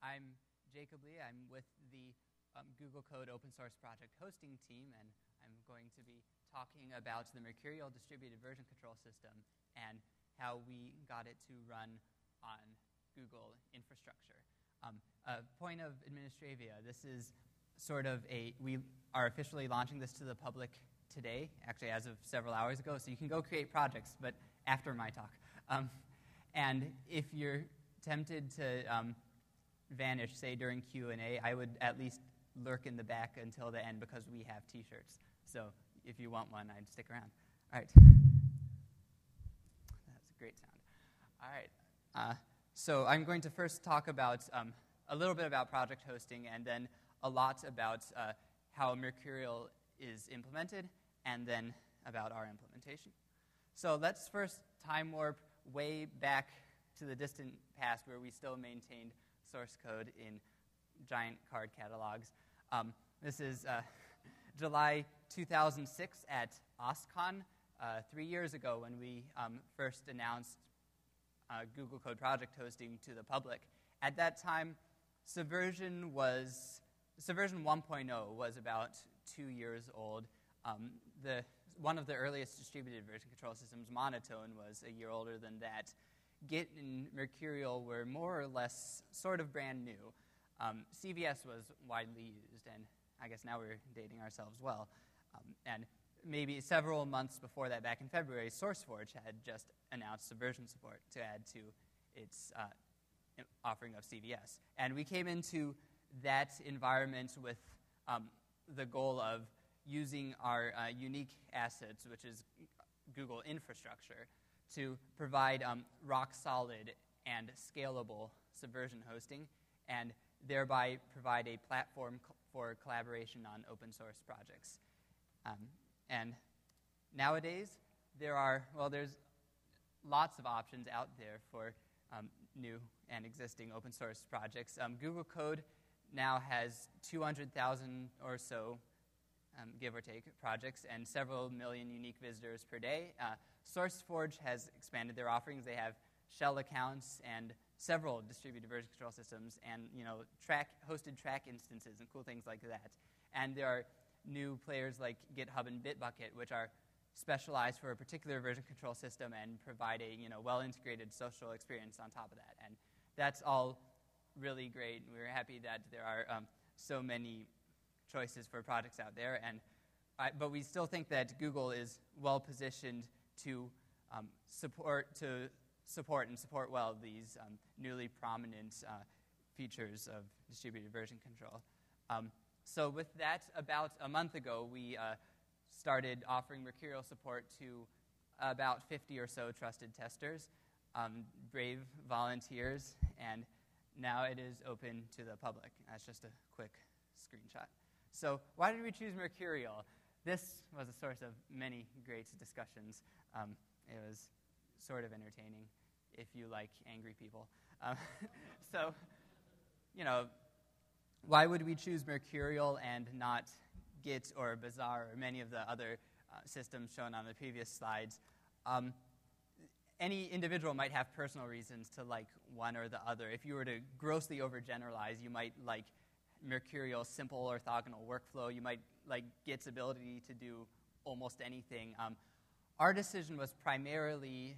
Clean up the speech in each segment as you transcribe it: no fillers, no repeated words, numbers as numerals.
I'm Jacob Lee. I'm with the Google Code open source project hosting team, and I'm going to be talking about the Mercurial distributed version control system and how we got it to run on Google infrastructure. A point of administravia, this is sort of we are officially launching this to the public today, actually as of several hours ago, so you can go create projects, but after my talk. And if you're tempted to vanish, say during Q&A, I would at least lurk in the back until the end because we have t-shirts. So if you want one, I'd stick around. All right. That's a great sound. All right. So I'm going to first talk about a little bit about project hosting and then a lot about how Mercurial is implemented and then about our implementation. So let's first time warp way back to the distant past where we still maintained source code in giant card catalogs. This is July 2006 at OSCON, 3 years ago when we first announced Google Code project hosting to the public. At that time, Subversion 1.0 was about 2 years old. One of the earliest distributed version control systems, Monotone, was a year older than that. Git and Mercurial were more or less sort of brand new. CVS was widely used, and I guess now we're dating ourselves well. And maybe several months before that, back in February, SourceForge had just announced Subversion support to add to its offering of CVS. And we came into that environment with the goal of using our unique assets, which is Google infrastructure, to provide rock-solid and scalable Subversion hosting, and thereby provide a platform for collaboration on open-source projects. And nowadays, there's lots of options out there for new and existing open-source projects. Google Code now has 200,000 or so, give or take, projects and several million unique visitors per day. SourceForge has expanded their offerings. They have shell accounts and several distributed version control systems and hosted track instances and cool things like that. And there are new players like GitHub and Bitbucket, which are specialized for a particular version control system and provide a well-integrated social experience on top of that. And that's all really great. We're happy that there are so many choices for projects out there, but we still think that Google is well positioned to support well these newly prominent features of distributed version control. So with that, about a month ago, we started offering Mercurial support to about 50 or so trusted testers, brave volunteers, and now it is open to the public. That's just a quick screenshot. So why did we choose Mercurial? This was a source of many great discussions. It was sort of entertaining if you like angry people. So, why would we choose Mercurial and not Git or Bazaar or many of the other systems shown on the previous slides? Any individual might have personal reasons to like one or the other. If you were to grossly overgeneralize, you might like Mercurial's simple orthogonal workflow. You might like Git's ability to do almost anything. Our decision was primarily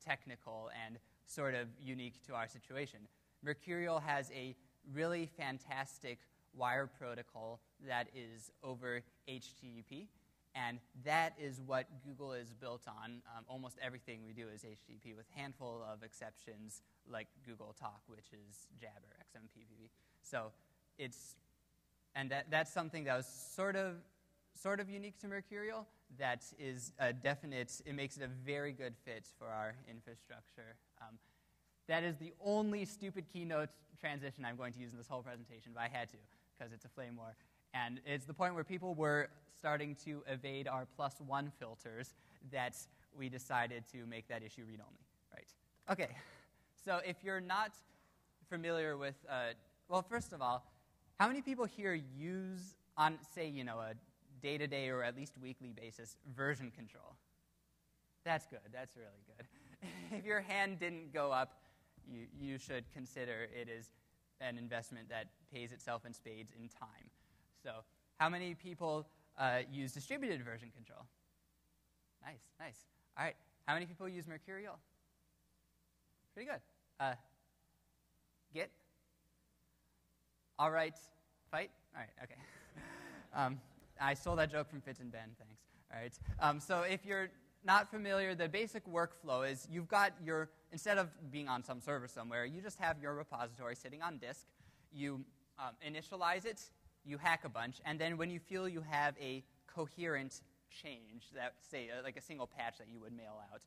technical and sort of unique to our situation. Mercurial has a really fantastic wire protocol that is over HTTP, and that is what Google is built on. Almost everything we do is HTTP, with a handful of exceptions like Google Talk, which is Jabber, XMPP. So that's something that was sort of unique to Mercurial. That is a definite. It makes it a very good fit for our infrastructure. That is the only stupid keynote transition I'm going to use in this whole presentation, but I had to because it's a flame war. And it's the point where people were starting to evade our +1 filters that we decided to make that issue read-only. Right? Okay. So if you're not familiar with, first of all, how many people here use on, say, a day-to-day or at least weekly basis version control? That's good. That's really good. If your hand didn't go up, you should consider it is an investment that pays itself in spades in time. So how many people use distributed version control? Nice, nice. All right, how many people use Mercurial? Pretty good. Git? All right, fight? All right, okay. I stole that joke from Fitz and Ben, thanks. All right, so if you're not familiar, the basic workflow is you've got your, instead of being on some server somewhere, you just have your repository sitting on disk. You initialize it, you hack a bunch, and then when you feel you have a coherent change, that say like a single patch that you would mail out,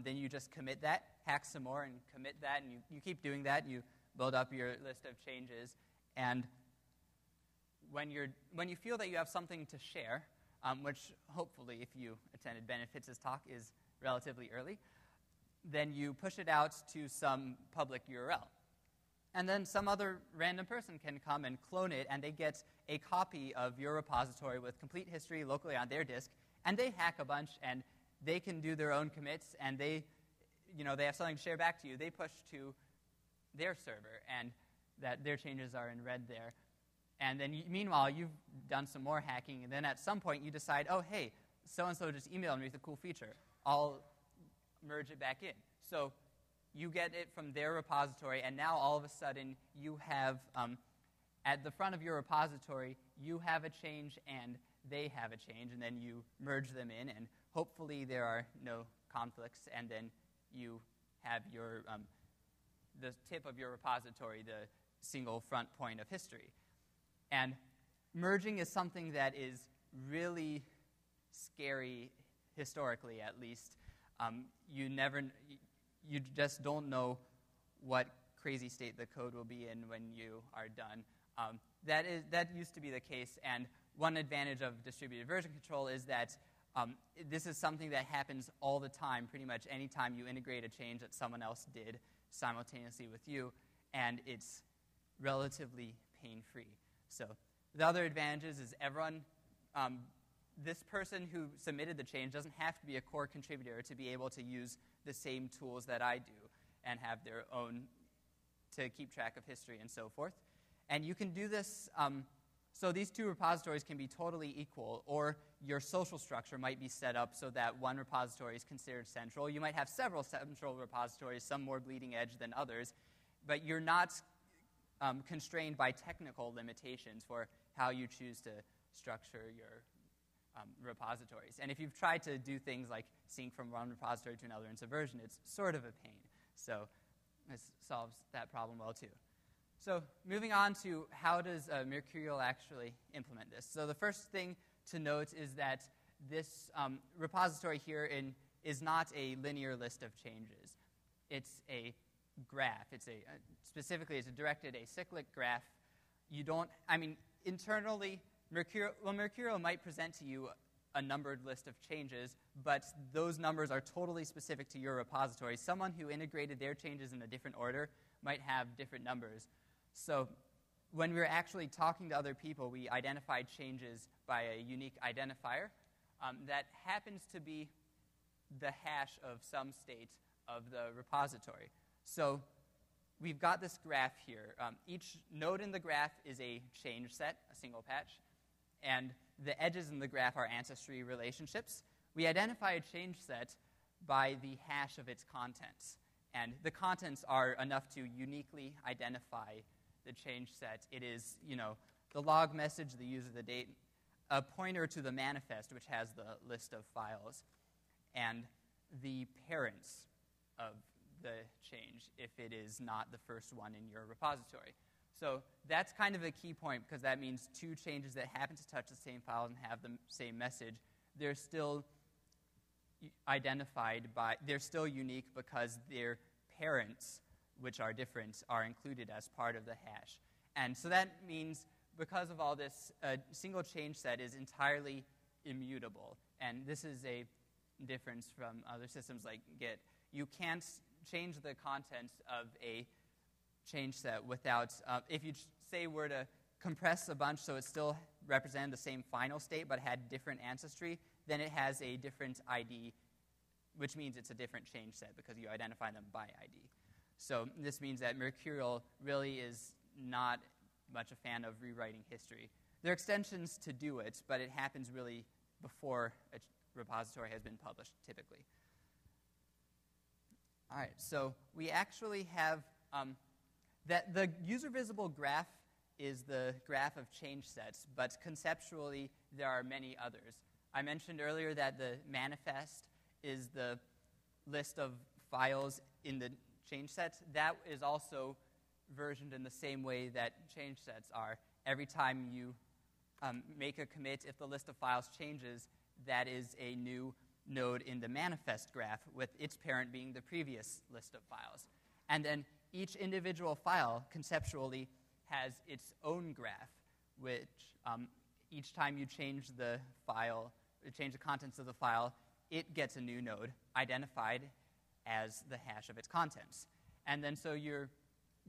then you just commit that, hack some more, and commit that, and you keep doing that. You build up your list of changes, and when you feel that you have something to share, which hopefully, if you attended Ben and Fitz's talk, is relatively early, then you push it out to some public URL. And then some other random person can come and clone it, and they get a copy of your repository with complete history locally on their disk, and they hack a bunch, and they can do their own commits, and they have something to share back to you. They push to their server, and that their changes are in red there. And then, meanwhile, you've done some more hacking, and then at some point you decide, oh, hey, so-and-so just emailed me with a cool feature. I'll merge it back in. So you get it from their repository, and now all of a sudden you have, at the front of your repository, you have a change and they have a change, and then you merge them in, and hopefully there are no conflicts, and then you have your the tip of your repository, the single front point of history. And merging is something that is really scary, historically at least. You just don't know what crazy state the code will be in when you are done. That used to be the case, and one advantage of distributed version control is that this is something that happens all the time, pretty much any time you integrate a change that someone else did simultaneously with you, and it's relatively pain-free. So the other advantages is everyone, this person who submitted the change doesn't have to be a core contributor to be able to use the same tools that I do and have their own to keep track of history and so forth. And you can do this, so these two repositories can be totally equal, or your social structure might be set up so that one repository is considered central. You might have several central repositories, some more bleeding edge than others, but you're not constrained by technical limitations for how you choose to structure your repositories. And if you've tried to do things like sync from one repository to another in Subversion, it's sort of a pain. So this solves that problem well too. So moving on to how does Mercurial actually implement this. So the first thing to note is that this repository here is not a linear list of changes. It's a graph. Specifically, it's directed acyclic graph. Internally, Mercurial might present to you a numbered list of changes, but those numbers are totally specific to your repository. Someone who integrated their changes in a different order might have different numbers. So when we were actually talking to other people, we identified changes by a unique identifier that happens to be the hash of some state of the repository. So we've got this graph here. Each node in the graph is a change set, a single patch, and the edges in the graph are ancestry relationships. We identify a change set by the hash of its contents, and the contents are enough to uniquely identify the change set. It is, the log message, the user, the date, a pointer to the manifest, which has the list of files, and the parents of the change if it is not the first one in your repository. So that's kind of a key point, because that means two changes that happen to touch the same file and have the same message, they're still they're still unique because their parents, which are different, are included as part of the hash. And so that means, because of all this, a single change set is entirely immutable. And this is a difference from other systems like Git. You can't change the contents of a change set without, if you say were to compress a bunch so it still represented the same final state but had different ancestry, then it has a different ID, which means it's a different change set because you identify them by ID. So this means that Mercurial really is not much a fan of rewriting history. There are extensions to do it, but it happens really before a repository has been published, typically. All right, so we actually have that the user-visible graph is the graph of change sets, but conceptually there are many others. I mentioned earlier that the manifest is the list of files in the change sets. That is also versioned in the same way that change sets are. Every time you make a commit, if the list of files changes, that is a new node in the manifest graph, with its parent being the previous list of files. And then each individual file conceptually has its own graph, which each time you change the file, change the contents of the file, it gets a new node identified as the hash of its contents. And then so you're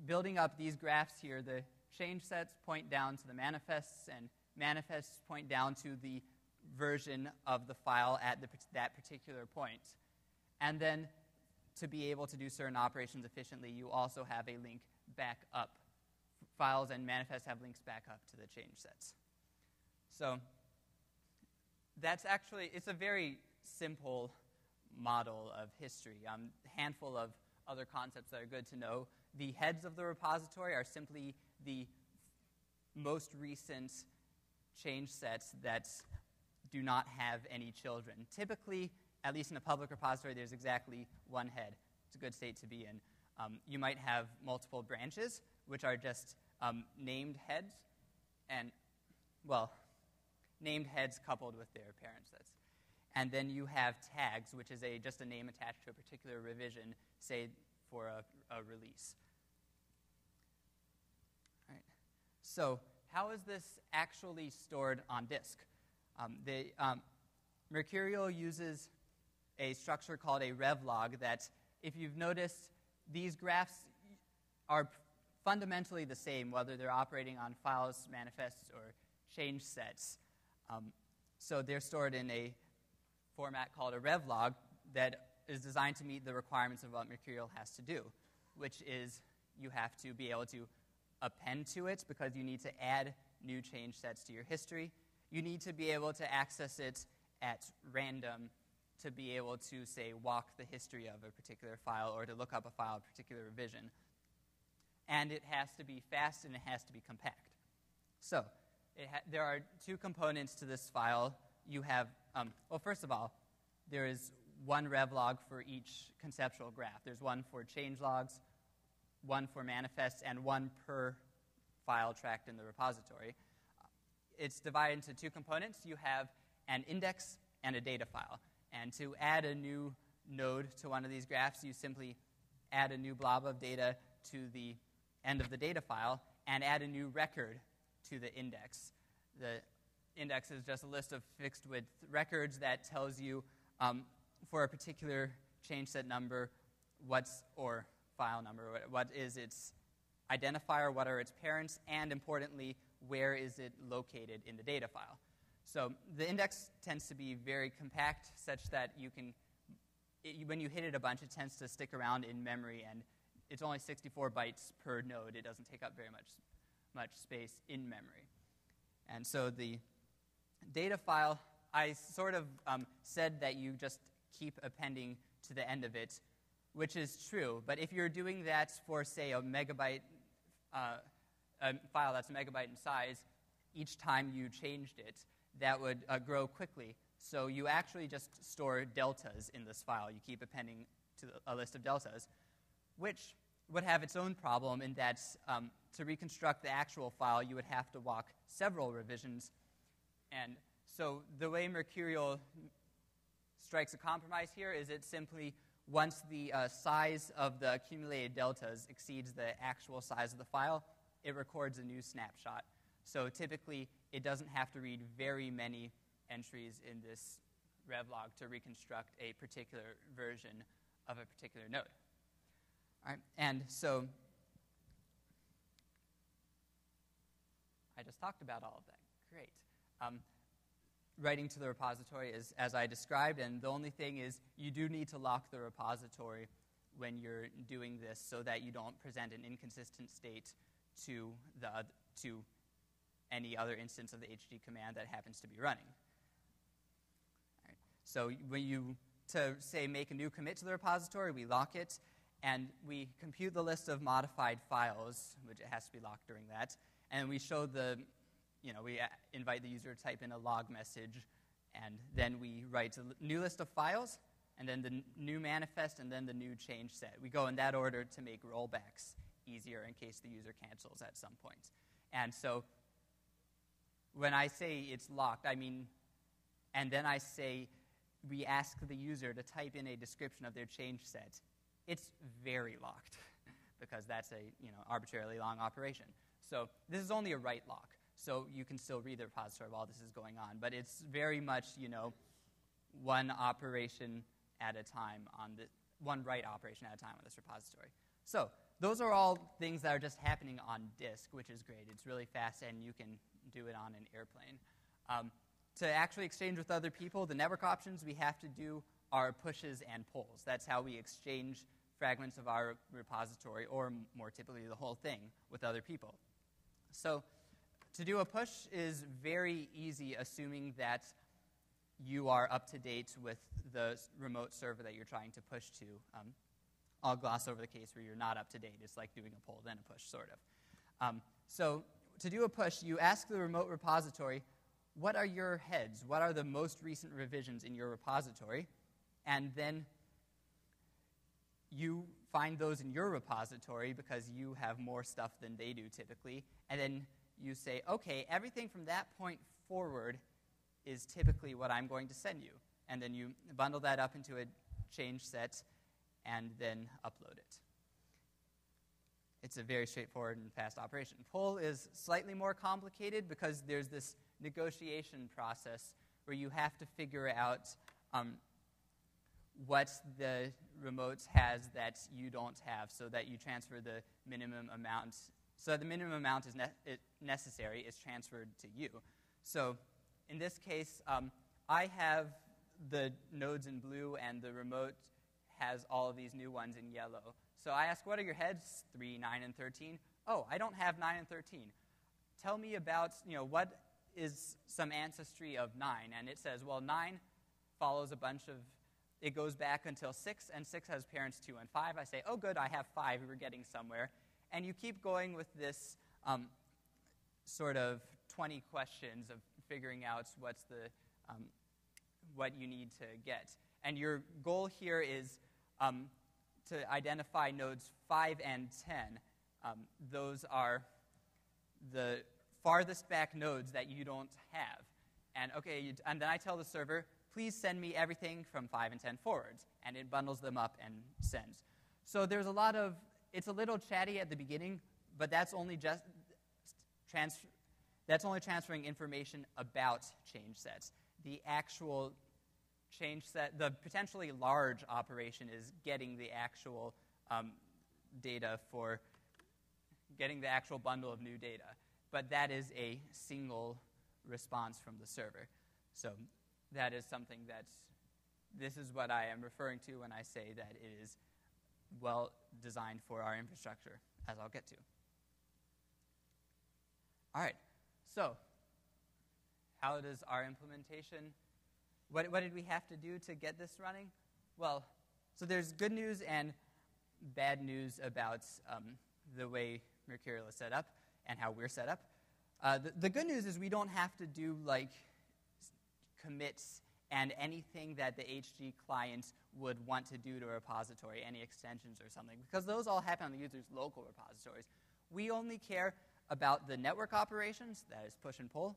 building up these graphs here. The change sets point down to the manifests, and manifests point down to the version of the file at that particular point. And then to be able to do certain operations efficiently, you also have a link back up. Files and manifests have links back up to the change sets. So that's actually, it's a very simple model of history. A handful of other concepts that are good to know. The heads of the repository are simply the most recent change sets that do not have any children. Typically, at least in a public repository, there's exactly one head. It's a good state to be in. You might have multiple branches, which are just named heads, and, well, named heads coupled with their parent sets. And then you have tags, which is just a name attached to a particular revision, say for a release. All right. So how is this actually stored on disk? Mercurial uses a structure called a Rev Log that, if you've noticed, these graphs are fundamentally the same, whether they're operating on files, manifests, or change sets. So they're stored in a format called a Rev Log that is designed to meet the requirements of what Mercurial has to do, which is you have to be able to append to it because you need to add new change sets to your history. You need to be able to access it at random to be able to, say, walk the history of a particular file or to look up a file, a particular revision. And it has to be fast and it has to be compact. So there are two components to this file. You have, well, first of all, there is one Rev Log for each conceptual graph. There's one for change logs, one for manifests, and one per file tracked in the repository. It's divided into two components. You have an index and a data file. And to add a new node to one of these graphs, you simply add a new blob of data to the end of the data file and add a new record to the index. The index is just a list of fixed width records that tells you for a particular change set number or file number, what is its identifier, what are its parents, and importantly, where is it located in the data file. So the index tends to be very compact such that you can, when you hit it a bunch, it tends to stick around in memory, and it's only 64 bytes per node. It doesn't take up very much space in memory. And so the data file, I sort of said that you just keep appending to the end of it, which is true. But if you're doing that for, say, a megabyte, a file that's a megabyte in size, each time you changed it, that would grow quickly. So you actually just store deltas in this file. You keep appending to a list of deltas, which would have its own problem in that to reconstruct the actual file, you would have to walk several revisions. And so the way Mercurial strikes a compromise here is it simply, once the size of the accumulated deltas exceeds the actual size of the file, it records a new snapshot. So typically, it doesn't have to read very many entries in this Rev Log to reconstruct a particular version of a particular node. All right, and so I just talked about all of that. Great. Writing to the repository is as I described, and the only thing is you do need to lock the repository when you're doing this so that you don't present an inconsistent state to any other instance of the hd command that happens to be running. All right. So when to say make a new commit to the repository, we lock it, and we compute the list of modified files, which it has to be locked during that, and we show we invite the user to type in a log message, and then we write a new list of files, and then the new manifest, and then the new change set. We go in that order to make rollbacks easier in case the user cancels at some point. And so when I say it's locked, I mean, and then I say we ask the user to type in a description of their change set, it's very locked because that's a arbitrarily long operation. So this is only a write lock. So you can still read the repository while this is going on. But it's very much, one operation at a time one write operation at a time on this repository. So those are all things that are just happening on disk, which is great. It's really fast, and you can do it on an airplane. To actually exchange with other people, the network options we have to do are pushes and pulls. That's how we exchange fragments of our repository, or more typically the whole thing, with other people. So to do a push is very easy, assuming that you are up to date with the remote server that you're trying to push to. I'll gloss over the case where you're not up to date. It's like doing a pull, then a push, sort of. So to do a push, you ask the remote repository, what are your heads? What are the most recent revisions in your repository? And then you find those in your repository because you have more stuff than they do typically. And then you say, okay, everything from that point forward is typically what I'm going to send you. And then you bundle that up into a change set and then upload it. It's a very straightforward and fast operation. Pull is slightly more complicated because there's this negotiation process where you have to figure out what the remote has that you don't have, so that you transfer the minimum amount. So the minimum amount is necessary is transferred to you. So in this case, I have the nodes in blue, and the remote has all of these new ones in yellow. So I ask, what are your heads? 3, 9, and 13. Oh, I don't have 9 and 13. Tell me about, what is some ancestry of 9? And it says, well, 9 follows a bunch of, it goes back until 6, and 6 has parents 2 and 5. I say, oh, good, I have 5. We're getting somewhere. And you keep going with this sort of 20 questions of figuring out what's the what you need to get. And your goal here is to identify nodes 5 and 10. Those are the farthest back nodes that you don't have. And and then I tell the server, please send me everything from 5 and 10 forwards. And it bundles them up and sends. So there's a lot of, it's a little chatty at the beginning, but that's only transferring information about change sets. The actual change set, the potentially large operation is getting the actual data for getting the actual bundle of new data. But that is a single response from the server. So that is something this is what I am referring to when I say that it is well designed for our infrastructure, as I'll get to. All right, so how does our implementation, what did we have to do to get this running? Well, so there's good news and bad news about the way Mercurial is set up and how we're set up. The good news is we don't have to do commits and anything that the HG client would want to do to a repository, any extensions or something, because those all happen on the user's local repositories. We only care about the network operations, that is push and pull,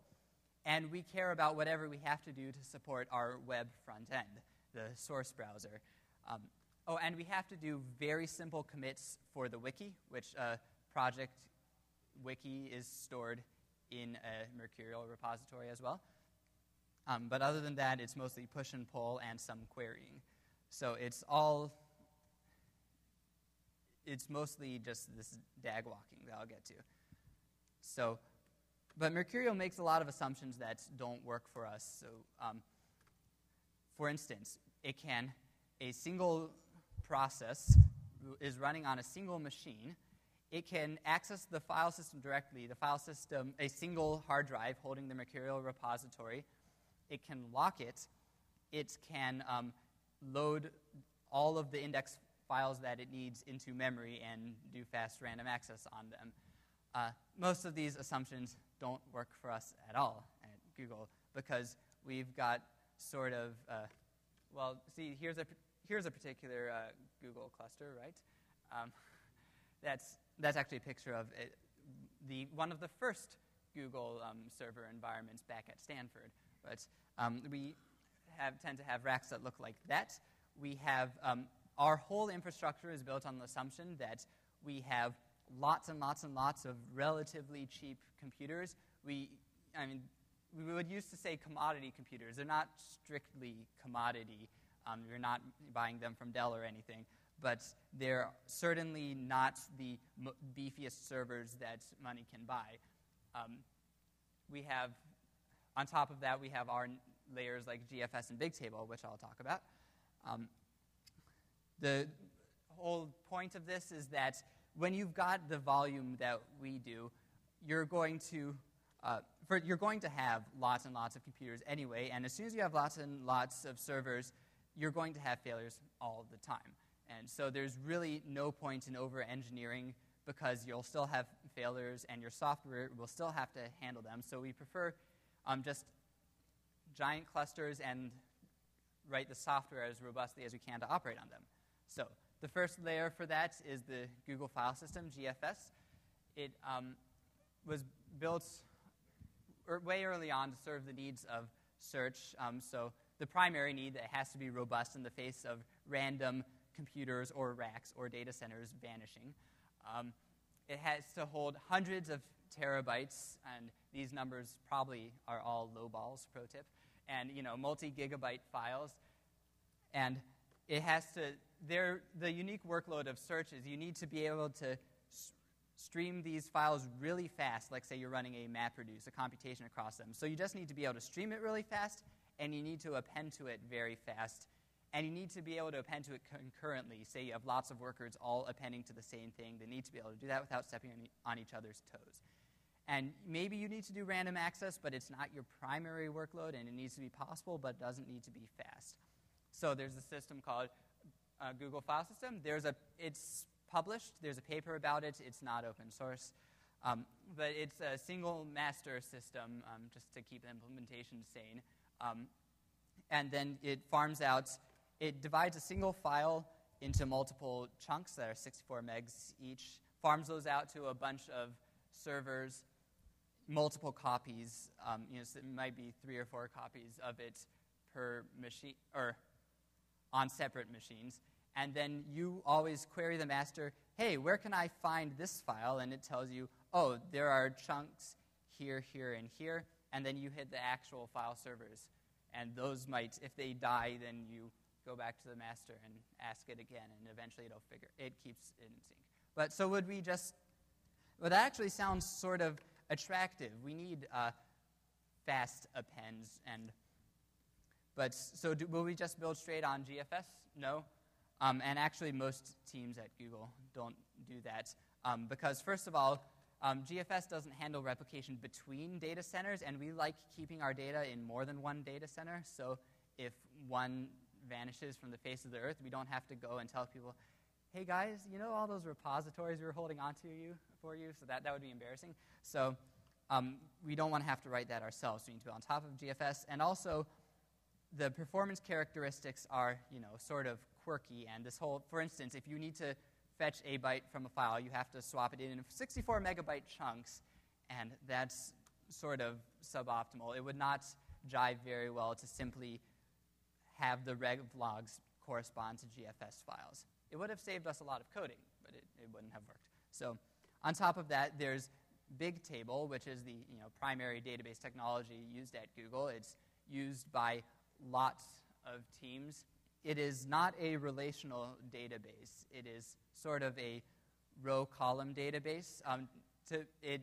and we care about whatever we have to do to support our web front end, the source browser. And we have to do very simple commits for the wiki, which project wiki is stored in a Mercurial repository as well. But other than that, it's mostly push and pull and some querying. So it's mostly just this DAG walking that I'll get to. So, but Mercurial makes a lot of assumptions that don't work for us. So, for instance, a single process is running on a single machine. it can access the file system directly, the file system, a single hard drive holding the Mercurial repository. It can lock it. It can load all of the index files that it needs into memory and do fast random access on them. Most of these assumptions don't work for us at all at Google because we've got sort of, well, see, here's a particular Google cluster, right? That's actually a picture of it, one of the first Google server environments back at Stanford. But we tend to have racks that look like that. We have our whole infrastructure is built on the assumption that we have lots and lots and lots of relatively cheap computers. We would used to say commodity computers. They're not strictly commodity. You're not buying them from Dell or anything. But they're certainly not the beefiest servers that money can buy. On top of that, we have our layers like GFS and BigTable, which I'll talk about. The whole point of this is that when you've got the volume that we do, you're going to have lots and lots of computers anyway, and as soon as you have lots and lots of servers, you're going to have failures all the time. And so there's really no point in over-engineering because you'll still have failures and your software will still have to handle them. So we prefer just giant clusters and write the software as robustly as we can to operate on them. So the first layer for that is the Google file system, GFS. It was built way early on to serve the needs of search. So the primary need that has to be robust in the face of random computers or racks or data centers vanishing. It has to hold hundreds of terabytes, and these numbers probably are all low balls, pro tip, and multi-gigabyte files. And it has to, the unique workload of search is you need to be able to stream these files really fast, like say you're running a MapReduce, a computation across them. So you just need to be able to stream it really fast, and you need to append to it very fast. And you need to be able to append to it concurrently. Say you have lots of workers all appending to the same thing. They need to be able to do that without stepping on each other's toes. And maybe you need to do random access, but it's not your primary workload, and it needs to be possible, but doesn't need to be fast. So there's a system called Google File System. It's published. There's a paper about it. It's not open source. But it's a single master system, just to keep the implementation sane. And then it farms out. It divides a single file into multiple chunks that are 64 megs each, farms those out to a bunch of servers, multiple copies. So it might be 3 or 4 copies of it per machine, or on separate machines. And then you always query the master, hey, where can I find this file? And it tells you, oh, there are chunks here, here, and here. And then you hit the actual file servers. And those might, if they die, then you go back to the master and ask it again, and eventually it keeps it in sync. But so would we just, well, that actually sounds sort of attractive. We need fast appends, will we just build straight on GFS? No. And actually most teams at Google don't do that because first of all, GFS doesn't handle replication between data centers, and we like keeping our data in more than one data center. So if one vanishes from the face of the earth, we don't have to go and tell people, hey guys, all those repositories we were holding onto for you? So that would be embarrassing. So we don't want to have to write that ourselves. We need to be on top of GFS. And also, the performance characteristics are, sort of quirky. And this whole, for instance, if you need to fetch a byte from a file, you have to swap it in 64 megabyte chunks, and that's sort of suboptimal. It would not jive very well to simply have the Rev Logs correspond to GFS files. It would have saved us a lot of coding, but it wouldn't have worked. So on top of that, there's BigTable, which is the primary database technology used at Google. It's used by lots of teams. It is not a relational database. It is sort of a row-column database. It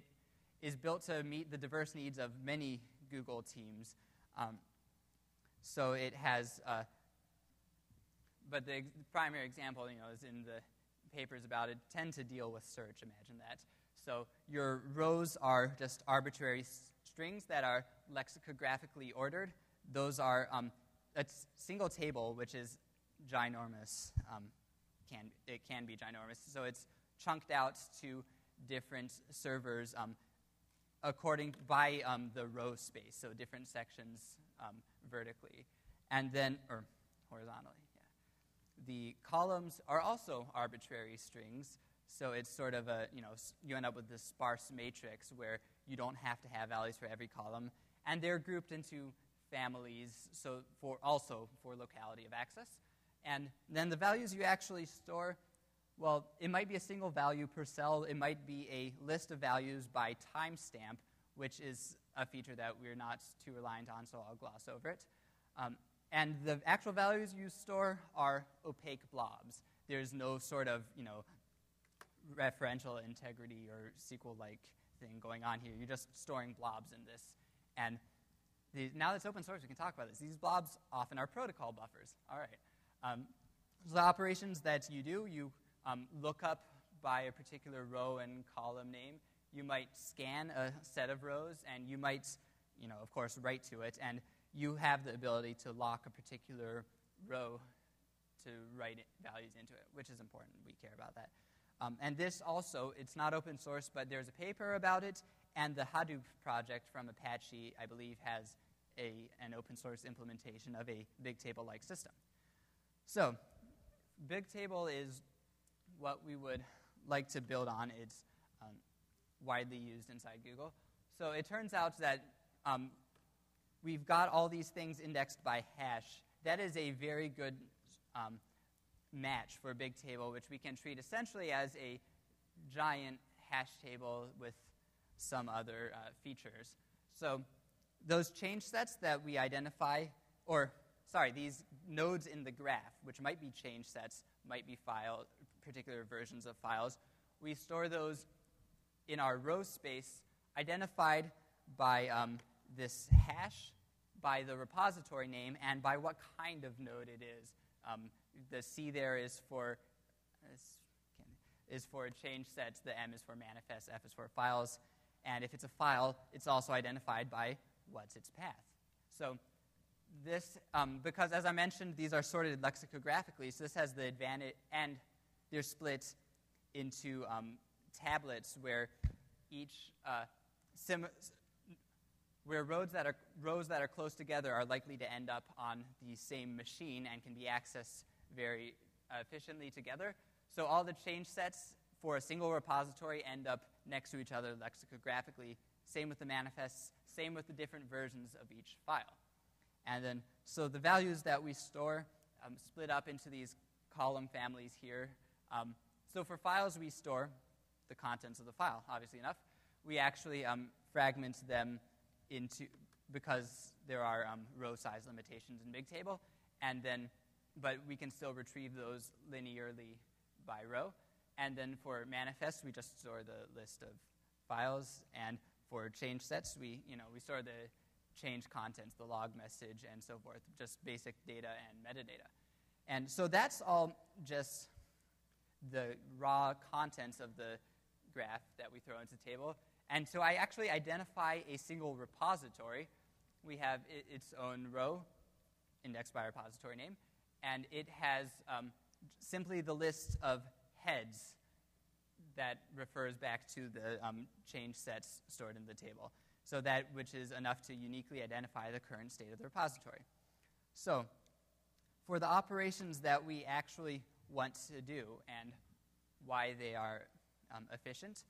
is built to meet the diverse needs of many Google teams. So it has, but the primary example, is in the papers about it tend to deal with search, imagine that. So your rows are just arbitrary strings that are lexicographically ordered. Those are a single table, which is ginormous. It can be ginormous. So it's chunked out to different servers according by the row space, so different sections vertically, and then or horizontally. Yeah. The columns are also arbitrary strings, so it's sort of you end up with this sparse matrix where you don't have to have values for every column, and they're grouped into families, so for locality of access. And then the values you actually store, well, it might be a single value per cell. It might be a list of values by timestamp, which is a feature that we're not too reliant on, so I'll gloss over it. And the actual values you store are opaque blobs. There's no sort of, referential integrity or SQL-like thing going on here. You're just storing blobs in this. And now that it's open source, we can talk about this. These blobs often are protocol buffers. All right. So the operations that you do, you look up by a particular row and column name. You might scan a set of rows, and you might, of course, write to it. And you have the ability to lock a particular row to write values into it, which is important. We care about that. And this also, it's not open source, but there's a paper about it, and the Hadoop project from Apache, I believe, has an open source implementation of a BigTable-like system. So BigTable is what we would like to build on. It's widely used inside Google. So it turns out that we've got all these things indexed by hash. That is a very good match for BigTable, which we can treat essentially as a giant hash table with some other features. So those change sets that we identify, these nodes in the graph, which might be change sets, might be particular versions of files, we store those in our row space identified by this hash, by the repository name, and by what kind of node it is. The C there is for change sets, the M is for manifest, F is for files, and if it's a file, it's also identified by what's its path. So this, because as I mentioned, these are sorted lexicographically, so this has the advantage, and they're split into tablets where each where rows that are close together are likely to end up on the same machine and can be accessed very efficiently together. So all the change sets for a single repository end up next to each other lexicographically. Same with the manifests, same with the different versions of each file. And then, so the values that we store split up into these column families here. So for files, we store the contents of the file, obviously enough. We actually fragment them because there are row size limitations in BigTable, but we can still retrieve those linearly by row. And then for manifests, we just store the list of files, and for change sets, we store the change contents, the log message, and so forth, just basic data and metadata. And so that's all just the raw contents of the graph that we throw into the table. And so I actually identify a single repository. We have its own row, indexed by repository name, and it has simply the list of heads that refers back to the change sets stored in the table. So that which is enough to uniquely identify the current state of the repository. So for the operations that we actually want to do and why they are efficient,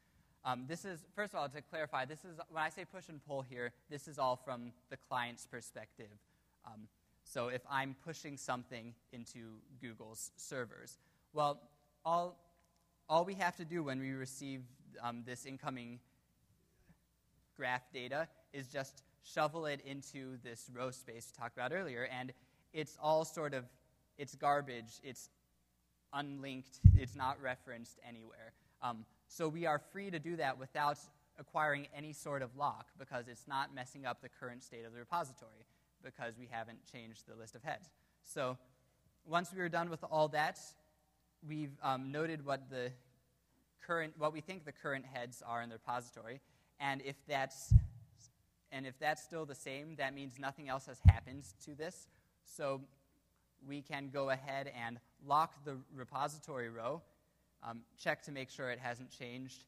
this is, first of all, to clarify, this is, when I say push and pull here, this is all from the client's perspective. So if I'm pushing something into Google's servers, well, all we have to do when we receive this incoming graph data is just shovel it into this row space we talked about earlier, and it's all sort of, it's garbage, it's unlinked, it's not referenced anywhere. So we are free to do that without acquiring any sort of lock because it's not messing up the current state of the repository because we haven't changed the list of heads. So once we were done with all that, we've noted what we think the current heads are in the repository, and if that's still the same, that means nothing else has happened to this. So we can go ahead and lock the repository row, check to make sure it hasn't changed,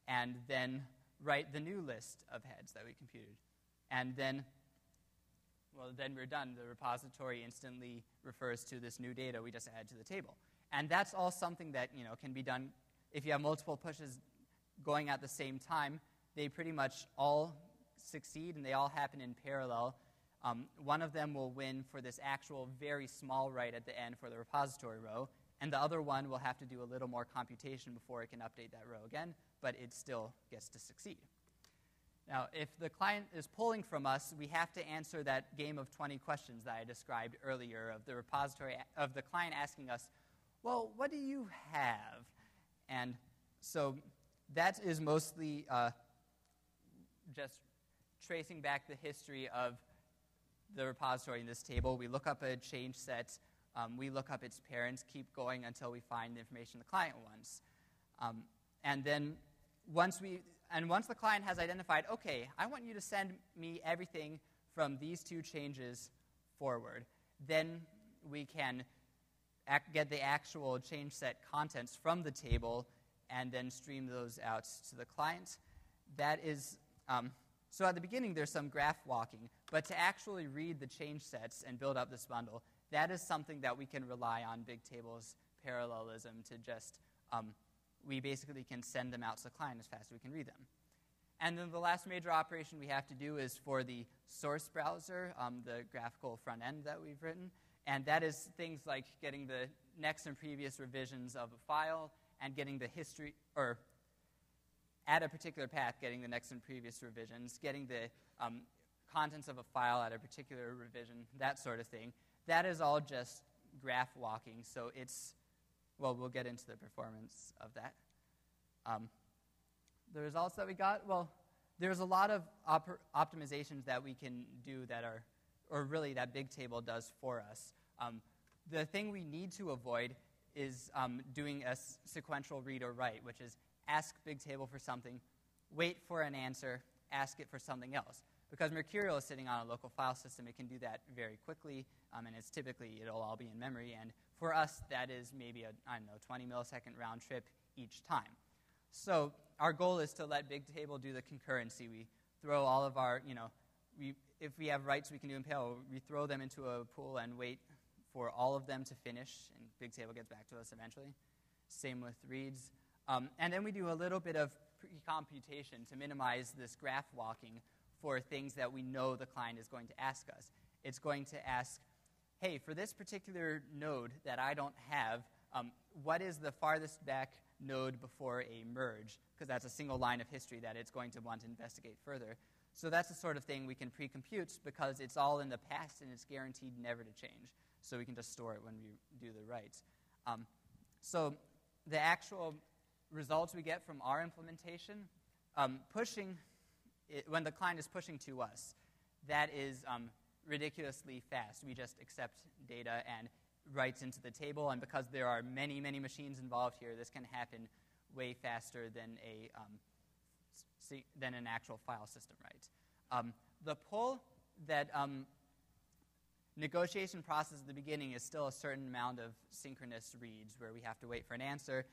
and then write the new list of heads that we computed. And then we're done. The repository instantly refers to this new data we just added to the table. And that's all something that can be done if you have multiple pushes going at the same time. They pretty much all succeed, and they all happen in parallel. One of them will win for this actual very small write at the end for the repository row, and the other one will have to do a little more computation before it can update that row again, but it still gets to succeed. Now, if the client is pulling from us, we have to answer that game of 20 questions that I described earlier of the repository, of the client asking us, well, what do you have? And so that is mostly just tracing back the history of the repository in this table. We look up a change set, we look up its parents, keep going until we find the information the client wants. And then once the client has identified, okay, I want you to send me everything from these two changes forward, then we can get the actual change set contents from the table and then stream those out to the client. That is, so at the beginning there's some graph walking, but to actually read the change sets and build up this bundle, that is something that we can rely on BigTable's parallelism to just, we basically can send them out to the client as fast as we can read them. And then the last major operation we have to do is for the source browser, the graphical front end that we've written. And that is things like getting the next and previous revisions of a file and getting the history, or at a particular path, getting the next and previous revisions, getting the contents of a file at a particular revision, that sort of thing. That is all just graph walking, so it's, well, we'll get into the performance of that. The results that we got, well, there's a lot of optimizations that we can do that are, or really that BigTable does for us. The thing we need to avoid is doing a sequential read or write, which is ask BigTable for something, wait for an answer, ask it for something else. Because Mercurial is sitting on a local file system, it can do that very quickly, and it's typically, it'll all be in memory. And for us, that is maybe a, 20 millisecond round trip each time. So our goal is to let BigTable do the concurrency. We throw all of our, if we have writes we can do in parallel, we throw them into a pool and wait for all of them to finish, and BigTable gets back to us eventually. Same with reads. And then we do a little bit of pre-computation to minimize this graph walking for things that we know the client is going to ask us. It's going to ask, hey, for this particular node that I don't have, what is the farthest back node before a merge? Because that's a single line of history that it's going to want to investigate further. So that's the sort of thing we can pre-compute because it's all in the past and it's guaranteed never to change. So we can just store it when we do the writes. So the actual results we get from our implementation, when the client is pushing to us, that is ridiculously fast. We just accept data and writes into the table, and because there are many, many machines involved here, this can happen way faster than an actual file system write. The pull, that negotiation process at the beginning is still a certain amount of synchronous reads where we have to wait for an answer,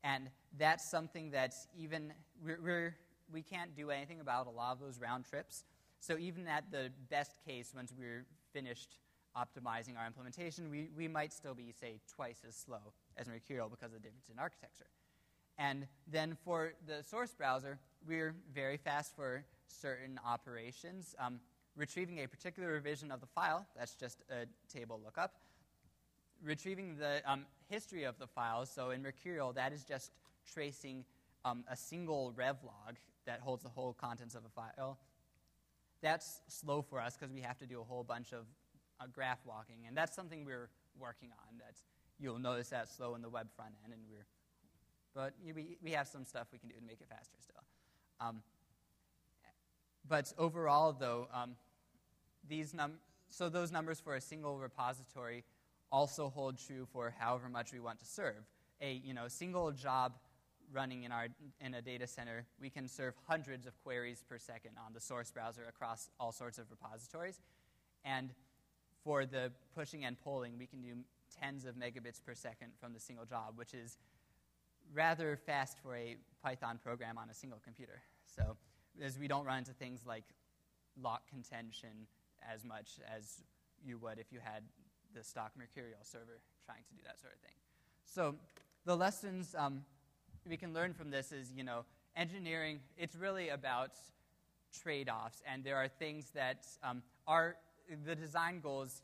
and that's something that's even, we can't do anything about a lot of those round trips. So even at the best case, once we're finished optimizing our implementation, we might still be, say, twice as slow as Mercurial because of the difference in architecture. And then for the source browser, we're very fast for certain operations. Retrieving a particular revision of the file, that's just a table lookup. Retrieving the history of the file, so in Mercurial, that is just tracing a single Rev Log that holds the whole contents of a file. That's slow for us because we have to do a whole bunch of graph walking, and that's something we're working on. You'll notice that's slow in the web front end, but we have some stuff we can do to make it faster still. But overall, though, so those numbers for a single repository also hold true for however much we want to serve. a single job running in a data center, we can serve hundreds of queries per second on the source browser across all sorts of repositories. And for the pushing and pulling, we can do tens of megabits per second from the single job, which is rather fast for a Python program on a single computer. So as we don't run into things like lock contention as much as you would if you had the stock Mercurial server trying to do that sort of thing. So the lessons we can learn from this is, engineering, it's really about trade-offs, and there are things that the design goals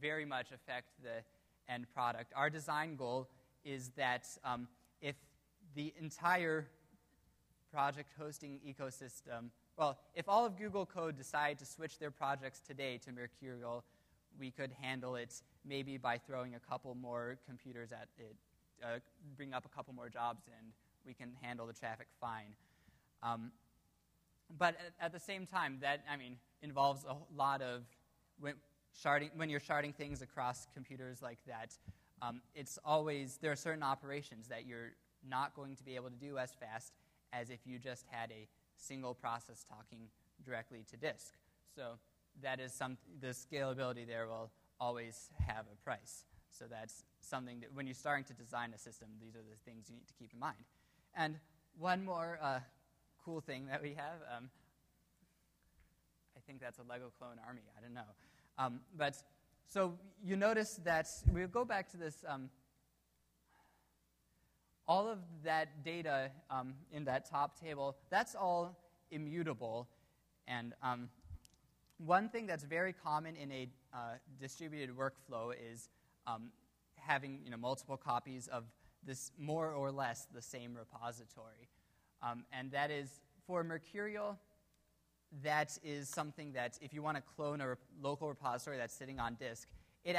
very much affect the end product. Our design goal is that if the entire project hosting ecosystem, if all of Google Code decided to switch their projects today to Mercurial, we could handle it maybe by throwing a couple more computers at it, bring up a couple more jobs, and we can handle the traffic fine. But at the same time, that involves a lot of when you're sharding things across computers like that. There are certain operations that you're not going to be able to do as fast as if you just had a single process talking directly to disk. So that is the scalability there will always have a price. So that's something that when you're starting to design a system, these are the things you need to keep in mind. And one more cool thing that we have, I think that's a Lego clone army, I don't know. But so you notice that, we'll go back to this, all of that data in that top table, that's all immutable. And one thing that's very common in a distributed workflow is having multiple copies of this more or less the same repository. And that is, for Mercurial, that is something that if you want to clone a local repository that's sitting on disk, it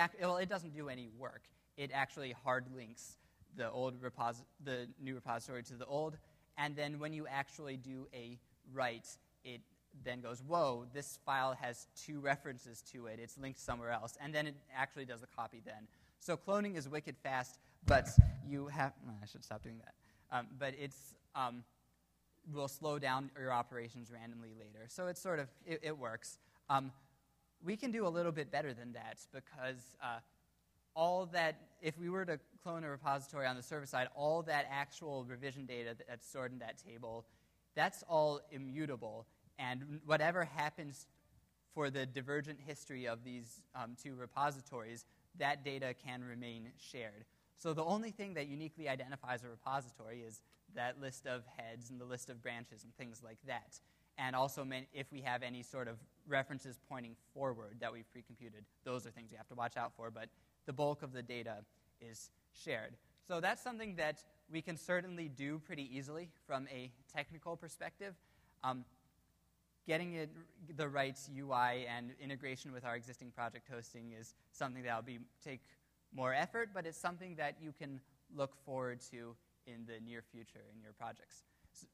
doesn't do any work. It actually hard links the new repository to the old, and then when you actually do a write, it then goes, whoa, this file has 2 references to it. It's linked somewhere else, and then it actually does a copy then. So cloning is wicked fast, but you have, I should stop doing that. But it's will slow down your operations randomly later. So it's sort of, it works. We can do a little bit better than that, because all that, if we were to clone a repository on the server side, all that actual revision data that's stored in that table, that's all immutable. And whatever happens for the divergent history of these 2 repositories, that data can remain shared. So the only thing that uniquely identifies a repository is that list of heads and the list of branches and things like that. And also, if we have any sort of references pointing forward that we've pre-computed, those are things we have to watch out for. But the bulk of the data is shared. So that's something that we can certainly do pretty easily from a technical perspective. Getting the right UI and integration with our existing project hosting is something that will take more effort, but it's something that you can look forward to in the near future in your projects.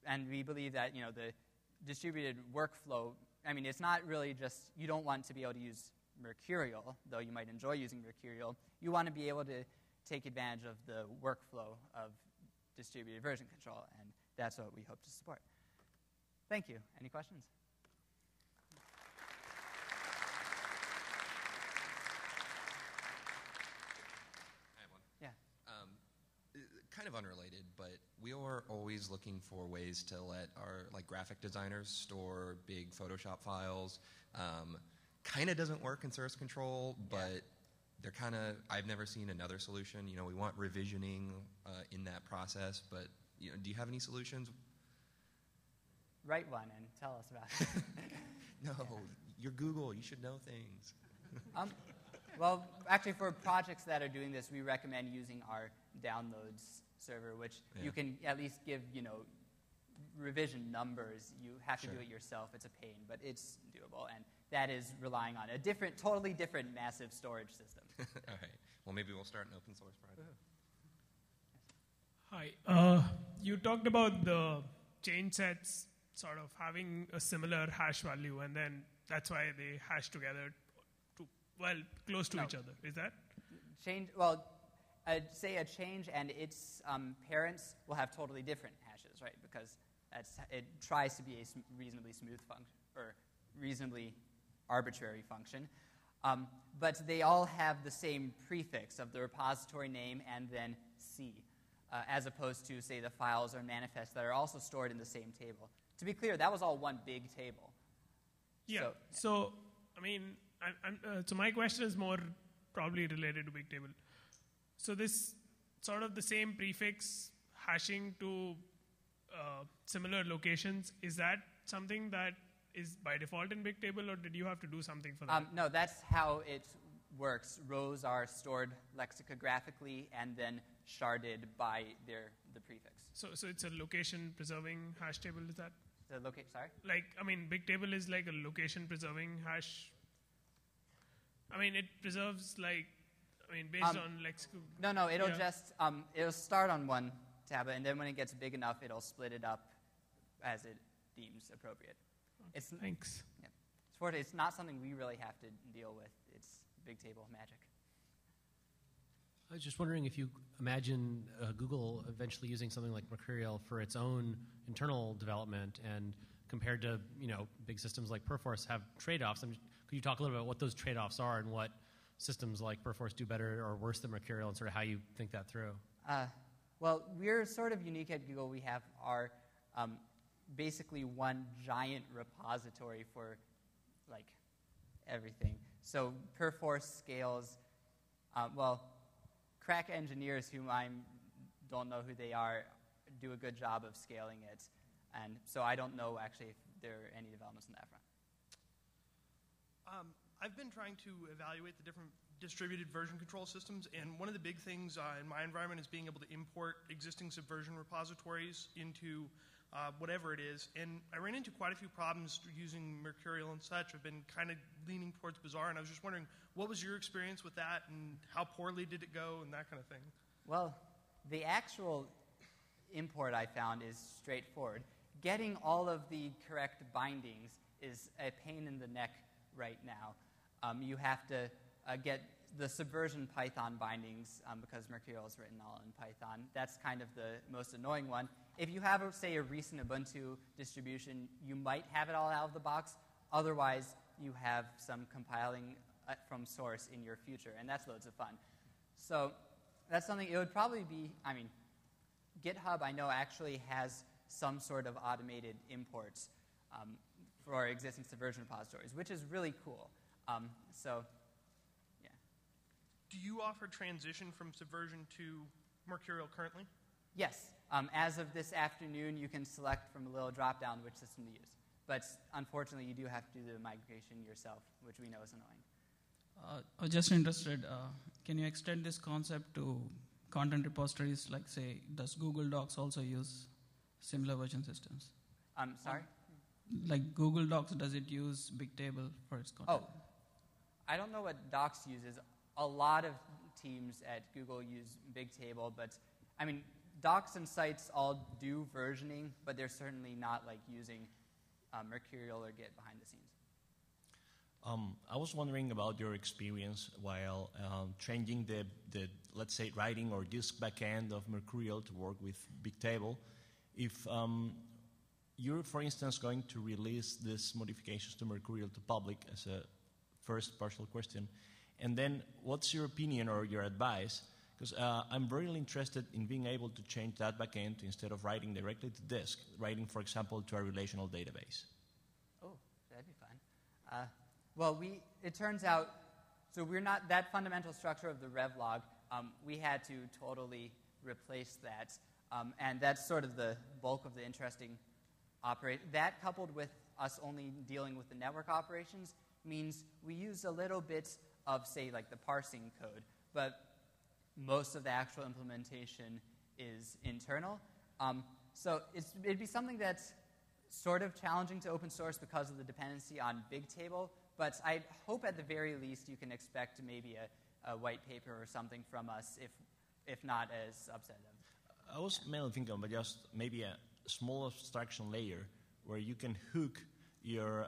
And we believe that the distributed workflow, it's not really just, you don't want to be able to use Mercurial, though you might enjoy using Mercurial. You want to be able to take advantage of the workflow of distributed version control, and that's what we hope to support. Thank you. Any questions? Kind of unrelated, but we are always looking for ways to let our graphic designers store big Photoshop files. Kind of doesn't work in source control, but they're kind of, I've never seen another solution. We want revisioning in that process, but do you have any solutions? Write one and tell us about it. No, you're Google. You should know things. Well, actually, for projects that are doing this, we recommend using our downloads server, which you can at least give, revision numbers. You have to do it yourself. It's a pain, but it's doable. And that is relying on a totally different massive storage system. All right. Well, maybe we'll start an open source project. Hi. You talked about the chain sets sort of having a similar hash value, and then that's why they hash together close to each other. Is that? say a change and its parents will have totally different hashes, right? Because it tries to be a reasonably smooth function or reasonably arbitrary function. But they all have the same prefix of the repository name and then C, as opposed to, say, the files or manifests that are also stored in the same table. To be clear, that was all one big table. Yeah. So I mean, so my question is more probably related to BigTable. So this sort of the same prefix hashing to similar locations, is that something that is by default in BigTable, or did you have to do something for that? No, that's how it works. Rows are stored lexicographically and then sharded by the prefix. So it's a location preserving hash table, is that? Sorry? Like, I mean, BigTable is like a location preserving hash. I mean, it preserves like, I mean, based on lexico. No, it'll just, it'll start on one tablet, and then when it gets big enough, it'll split it up as it deems appropriate. Thanks. Yeah. It's not something we really have to deal with. It's BigTable magic. I was just wondering if you imagine Google eventually using something like Mercurial for its own internal development, and compared to big systems like Perforce have trade-offs. Could you talk a little bit about what those trade-offs are and what systems like Perforce do better or worse than Mercurial, and sort of how you think that through? Well, we're sort of unique at Google. We have our basically one giant repository for like everything. So Perforce scales, crack engineers whom I don't know who they are do a good job of scaling it. And so I don't know actually if there are any developments on that front. I've been trying to evaluate the different distributed version control systems, and one of the big things in my environment is being able to import existing Subversion repositories into whatever it is. And I ran into quite a few problems using Mercurial and such. I've been kind of leaning towards Bazaar, and I was just wondering, what was your experience with that, and how poorly did it go, and that kind of thing? Well, the actual import I found is straightforward. Getting all of the correct bindings is a pain in the neck right now. You have to get the Subversion Python bindings because Mercurial is written all in Python. That's kind of the most annoying one. If you have, say, a recent Ubuntu distribution, you might have it all out of the box. Otherwise, you have some compiling from source in your future, and that's loads of fun. So that's something, it would probably be, GitHub, I know, actually has some sort of automated imports for existing Subversion repositories, which is really cool. Do you offer transition from Subversion to Mercurial currently? Yes. As of this afternoon, you can select from a little drop-down which system to use. But unfortunately, you do have to do the migration yourself, which we know is annoying. I was just interested, can you extend this concept to content repositories, like, say, does Google Docs also use similar version systems? Sorry? Like Google Docs, does it use BigTable for its content? Oh, I don't know what Docs uses. A lot of teams at Google use BigTable, but Docs and sites all do versioning, but they're certainly not like using Mercurial or Git behind the scenes. I was wondering about your experience while changing the, let's say, writing or disk backend of Mercurial to work with BigTable. If you're, for instance, going to release these modifications to Mercurial to public as a first partial question, and then what's your opinion or your advice? Because I'm really interested in being able to change that backend instead of writing directly to disk, writing, for example, to a relational database. Oh, that'd be fun. It turns out, so we're not, that fundamental structure of the Rev Log, we had to totally replace that. And that's sort of the bulk of the interesting operate. That coupled with us only dealing with the network operations means we use a little bit of, say, like the parsing code, but most of the actual implementation is internal. So it'd be something that's sort of challenging to open source because of the dependency on BigTable, but I hope at the very least you can expect maybe a white paper or something from us, if not as subset of. I was mainly thinking about just maybe a small abstraction layer where you can hook your,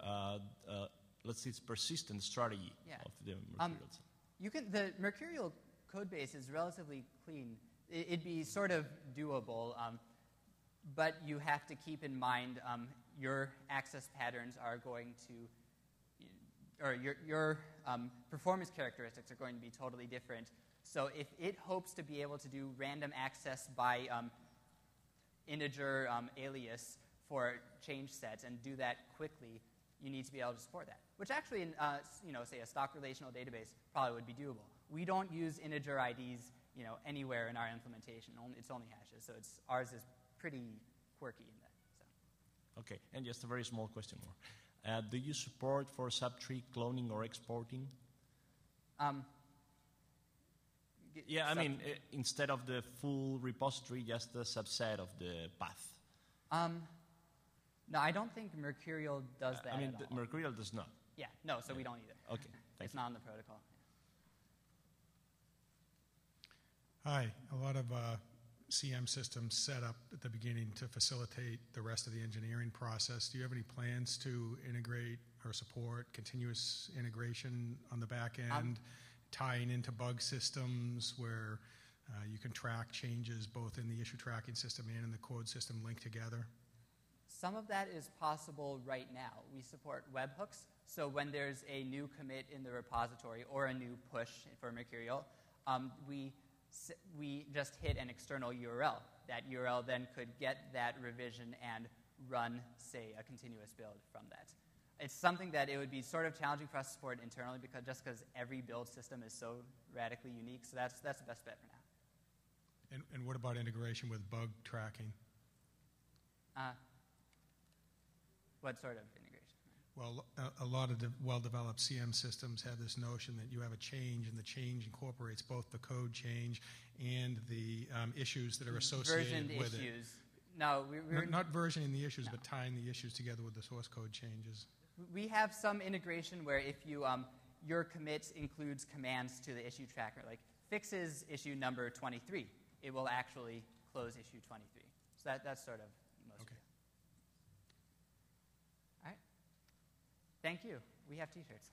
let's say, it's persistent strategy of the Mercurial. The Mercurial code base is relatively clean. It'd be sort of doable, but you have to keep in mind your access patterns are going to, or your performance characteristics are going to be totally different. So if it hopes to be able to do random access by integer alias for change sets and do that quickly, you need to be able to support that. Which actually, in say a stock relational database, probably would be doable. We don't use integer IDs, anywhere in our implementation. It's only hashes, so ours is pretty quirky in that. So. Okay, and just a very small question more. Do you support for subtree cloning or exporting? Yeah, I mean, instead of the full repository, just a subset of the path. No, I don't think Mercurial does that. I mean, at all. Mercurial does not. Yeah, no, so we don't either. Okay, thank it's you. not on the protocol. Hi, a lot of CM systems set up at the beginning to facilitate the rest of the engineering process. Do you have any plans to integrate or support continuous integration on the back end, tying into bug systems where you can track changes both in the issue tracking system and in the code system linked together? Some of that is possible right now. We support webhooks, so when there's a new commit in the repository or a new push for Mercurial, we just hit an external URL. That URL then could get that revision and run, say, a continuous build from that. It's something that it would be sort of challenging for us to support internally because every build system is so radically unique. So that's the best bet for now. And what about integration with bug tracking? What sort of integration? Well, a lot of well-developed CM systems have this notion that you have a change, and the change incorporates both the code change and the issues that are associated Versioned with issues. it. No, not versioning the issues, but tying the issues together with the source code changes. We have some integration where if you your commit includes commands to the issue tracker, like fixes issue number 23, it will actually close issue 23. So that's sort of most of it. All right. Thank you. We have T-shirts.